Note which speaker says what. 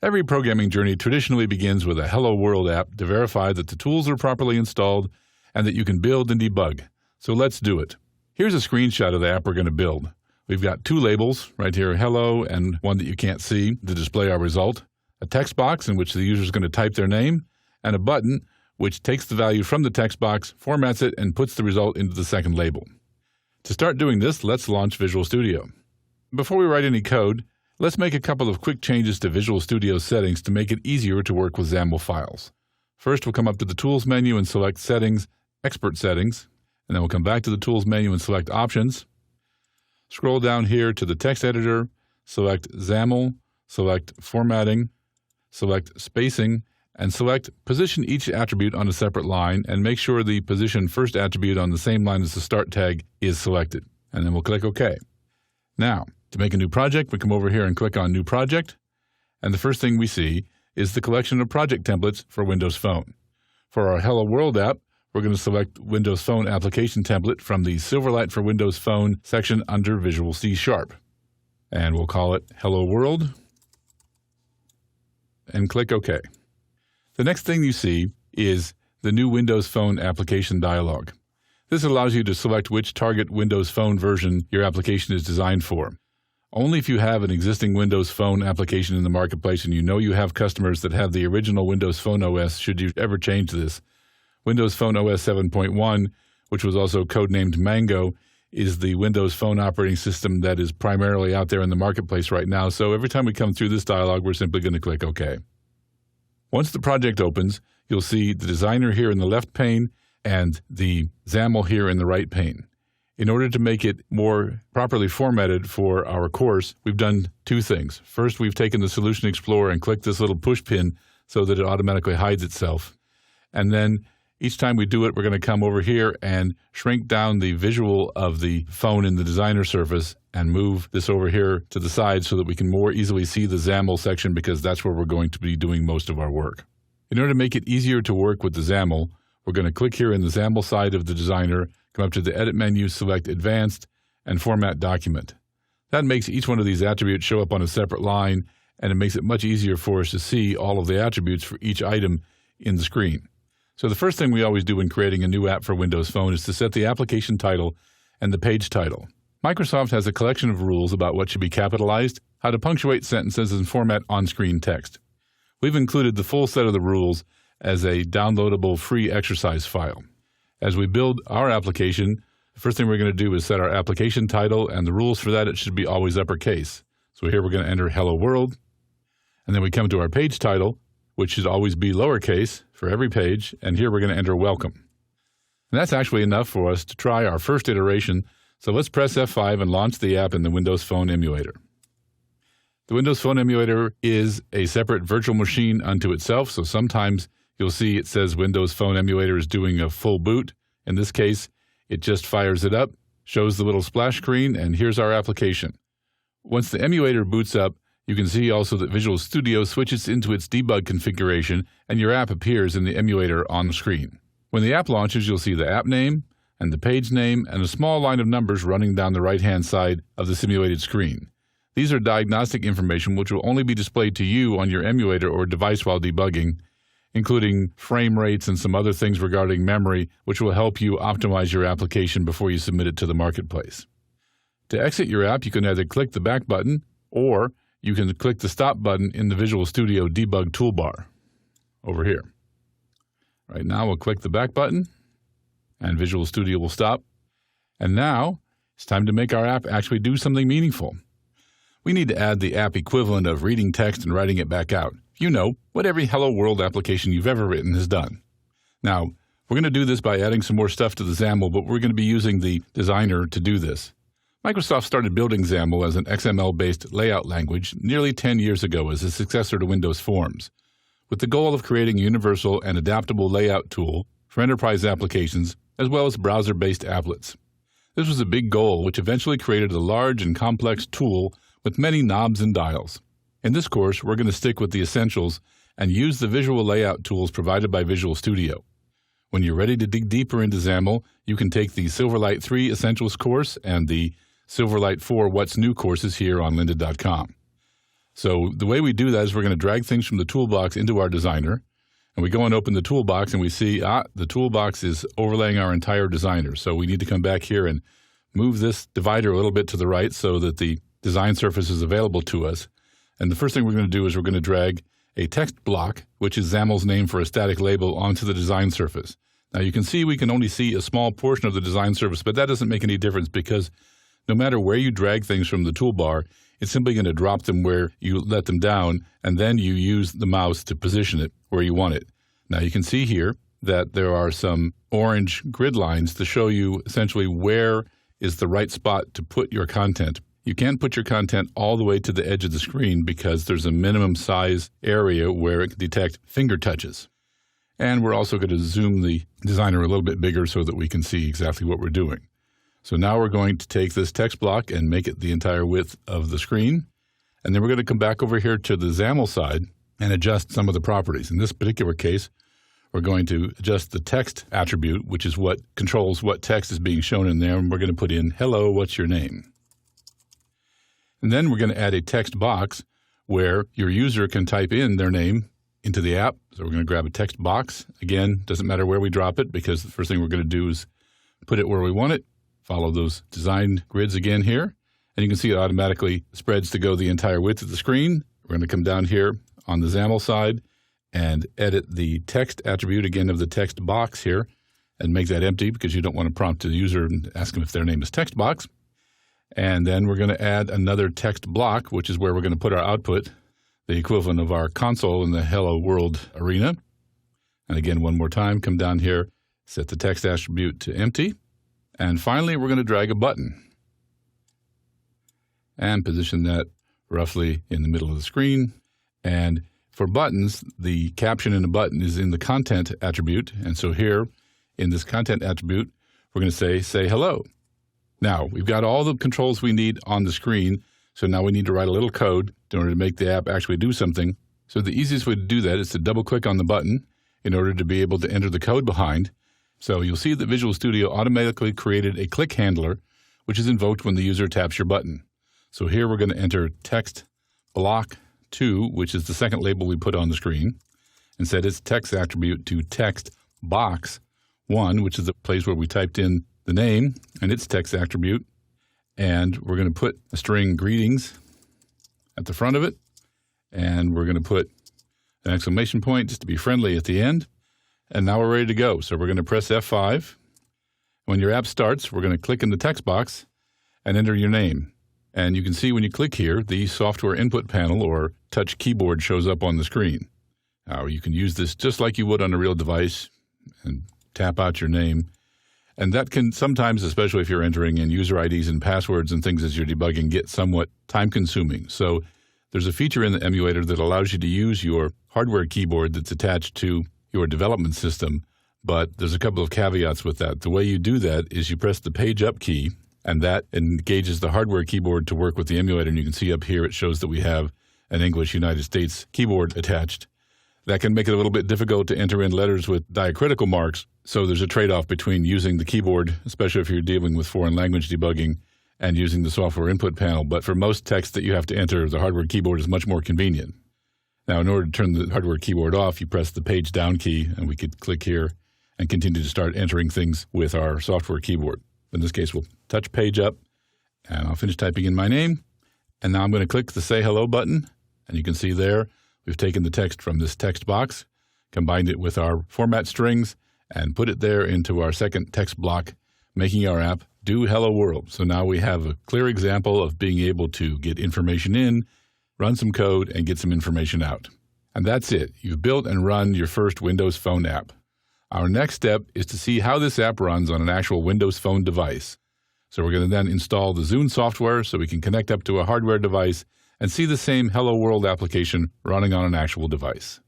Speaker 1: Every programming journey traditionally begins with a Hello World app to verify that the tools are properly installed and that you can build and debug. So let's do it. Here's a screenshot of the app we're going to build. We've got two labels right here, hello, and one that you can't see to display our result, a text box in which the user is going to type their name, and a button which takes the value from the text box, formats it, and puts the result into the second label. To start doing this, let's launch Visual Studio. Before we write any code, let's make a couple of quick changes to Visual Studio settings to make it easier to work with XAML files. First, we'll come up to the Tools menu and select Settings, Expert Settings, and then we'll come back to the Tools menu and select Options. Scroll down here to the text editor, select XAML, select Formatting, select Spacing, and select Position each attribute on a separate line, and make sure the Position first attribute on the same line as the Start tag is selected. And then we'll click OK. Now, to make a new project, we come over here and click on New Project, and the first thing we see is the collection of project templates for Windows Phone. For our Hello World app, we're going to select Windows Phone Application Template from the Silverlight for Windows Phone section under Visual C#. And we'll call it Hello World, and click OK. The next thing you see is the new Windows Phone application dialog. This allows you to select which target Windows Phone version your application is designed for. Only if you have an existing Windows Phone application in the marketplace and you know you have customers that have the original Windows Phone OS should you ever change this. Windows Phone OS 7.1, which was also codenamed Mango, is the Windows Phone operating system that is primarily out there in the marketplace right now, so every time we come through this dialog, we're simply going to click OK. Once the project opens, you'll see the designer here in the left pane and the XAML here in the right pane. In order to make it more properly formatted for our course, we've done two things. First, we've taken the Solution Explorer and clicked this little push pin so that it automatically hides itself. And then each time we do it, we're going to come over here and shrink down the visual of the phone in the designer surface and move this over here to the side so that we can more easily see the XAML section because that's where we're going to be doing most of our work. In order to make it easier to work with the XAML, we're going to click here in the XAML side of the designer, come up to the Edit menu, select Advanced, and Format Document. That makes each one of these attributes show up on a separate line, and it makes it much easier for us to see all of the attributes for each item in the screen. So the first thing we always do when creating a new app for Windows Phone is to set the application title and the page title. Microsoft has a collection of rules about what should be capitalized, how to punctuate sentences, and format on-screen text. We've included the full set of the rules as a downloadable free exercise file. As we build our application, the first thing we're going to do is set our application title, and the rules for that, it should be always uppercase. So here we're going to enter Hello World, and then we come to our page title, which should always be lowercase for every page, and here we're going to enter Welcome. And that's actually enough for us to try our first iteration, so let's press F5 and launch the app in the Windows Phone emulator. The Windows Phone emulator is a separate virtual machine unto itself, so sometimes you'll see it says Windows Phone emulator is doing a full boot. In this case, it just fires it up, shows the little splash screen, and here's our application. Once the emulator boots up, you can see also that Visual Studio switches into its debug configuration, and your app appears in the emulator on the screen. When the app launches, you'll see the app name and the page name and a small line of numbers running down the right-hand side of the simulated screen. These are diagnostic information which will only be displayed to you on your emulator or device while debugging, including frame rates and some other things regarding memory, which will help you optimize your application before you submit it to the marketplace. To exit your app, you can either click the back button or you can click the stop button in the Visual Studio debug toolbar over here. Right now, we'll click the back button and Visual Studio will stop. And now it's time to make our app actually do something meaningful. We need to add the app equivalent of reading text and writing it back out. You know, what every Hello World application you've ever written has done. Now, we're going to do this by adding some more stuff to the XAML, but we're going to be using the designer to do this. Microsoft started building XAML as an XML-based layout language nearly 10 years ago as a successor to Windows Forms, with the goal of creating a universal and adaptable layout tool for enterprise applications as well as browser-based applets. This was a big goal which eventually created a large and complex tool with many knobs and dials. In this course, we're going to stick with the essentials and use the visual layout tools provided by Visual Studio. When you're ready to dig deeper into XAML, you can take the Silverlight 3 Essentials course and the Silverlight 4 What's New courses here on lynda.com. So the way we do that is we're going to drag things from the toolbox into our designer. And we go and open the toolbox and we see, the toolbox is overlaying our entire designer. So we need to come back here and move this divider a little bit to the right so that the design surface is available to us. And the first thing we're going to do is we're going to drag a text block, which is XAML's name for a static label, onto the design surface. Now you can see we can only see a small portion of the design surface, but that doesn't make any difference because no matter where you drag things from the toolbar, it's simply going to drop them where you let them down, and then you use the mouse to position it where you want it. Now you can see here that there are some orange grid lines to show you essentially where is the right spot to put your content. You can't put your content all the way to the edge of the screen because there's a minimum size area where it can detect finger touches. And we're also going to zoom the designer a little bit bigger so that we can see exactly what we're doing. So now we're going to take this text block and make it the entire width of the screen. And then we're going to come back over here to the XAML side and adjust some of the properties. In this particular case, we're going to adjust the text attribute, which is what controls what text is being shown in there. And we're going to put in, hello, what's your name? And then we're going to add a text box where your user can type in their name into the app. So we're going to grab a text box. Again, doesn't matter where we drop it because the first thing we're going to do is put it where we want it. Follow those design grids again here. And you can see it automatically spreads to go the entire width of the screen. We're going to come down here on the XAML side and edit the text attribute again of the text box here and make that empty because you don't want to prompt the user and ask them if their name is text box. And then we're going to add another text block, which is where we're going to put our output, the equivalent of our console in the Hello World arena. And again, one more time, come down here, set the text attribute to empty. And finally, we're going to drag a button and position that roughly in the middle of the screen. And for buttons, the caption in a button is in the content attribute. And so here in this content attribute, we're going to say hello. Now, we've got all the controls we need on the screen, so now we need to write a little code in order to make the app actually do something. So the easiest way to do that is to double-click on the button in order to be able to enter the code behind. So you'll see that Visual Studio automatically created a click handler, which is invoked when the user taps your button. So here we're going to enter text block 2, which is the second label we put on the screen, and set its text attribute to text box 1, which is the place where we typed in the name and its text attribute. And we're going to put a string greetings at the front of it. And we're going to put an exclamation point just to be friendly at the end. And now we're ready to go. So we're going to press F5. When your app starts, we're going to click in the text box and enter your name. And you can see when you click here, the software input panel or touch keyboard shows up on the screen. Now you can use this just like you would on a real device and tap out your name. And that can sometimes, especially if you're entering in user IDs and passwords and things as you're debugging, get somewhat time-consuming. So there's a feature in the emulator that allows you to use your hardware keyboard that's attached to your development system, but there's a couple of caveats with that. The way you do that is you press the page up key, and that engages the hardware keyboard to work with the emulator. And you can see up here it shows that we have an English United States keyboard attached. That can make it a little bit difficult to enter in letters with diacritical marks. So there's a trade-off between using the keyboard, especially if you're dealing with foreign language debugging, and using the software input panel. But for most text that you have to enter, the hardware keyboard is much more convenient. Now, in order to turn the hardware keyboard off, you press the page down key, and we could click here and continue to start entering things with our software keyboard. In this case, we'll touch page up, and I'll finish typing in my name. And now I'm going to click the Say Hello button, and you can see there we've taken the text from this text box, combined it with our format strings, and put it there into our second text block, making our app do Hello World. So now we have a clear example of being able to get information in, run some code, and get some information out. And that's it. You've built and run your first Windows Phone app. Our next step is to see how this app runs on an actual Windows Phone device. So we're going to then install the Zune software so we can connect up to a hardware device and see the same Hello World application running on an actual device.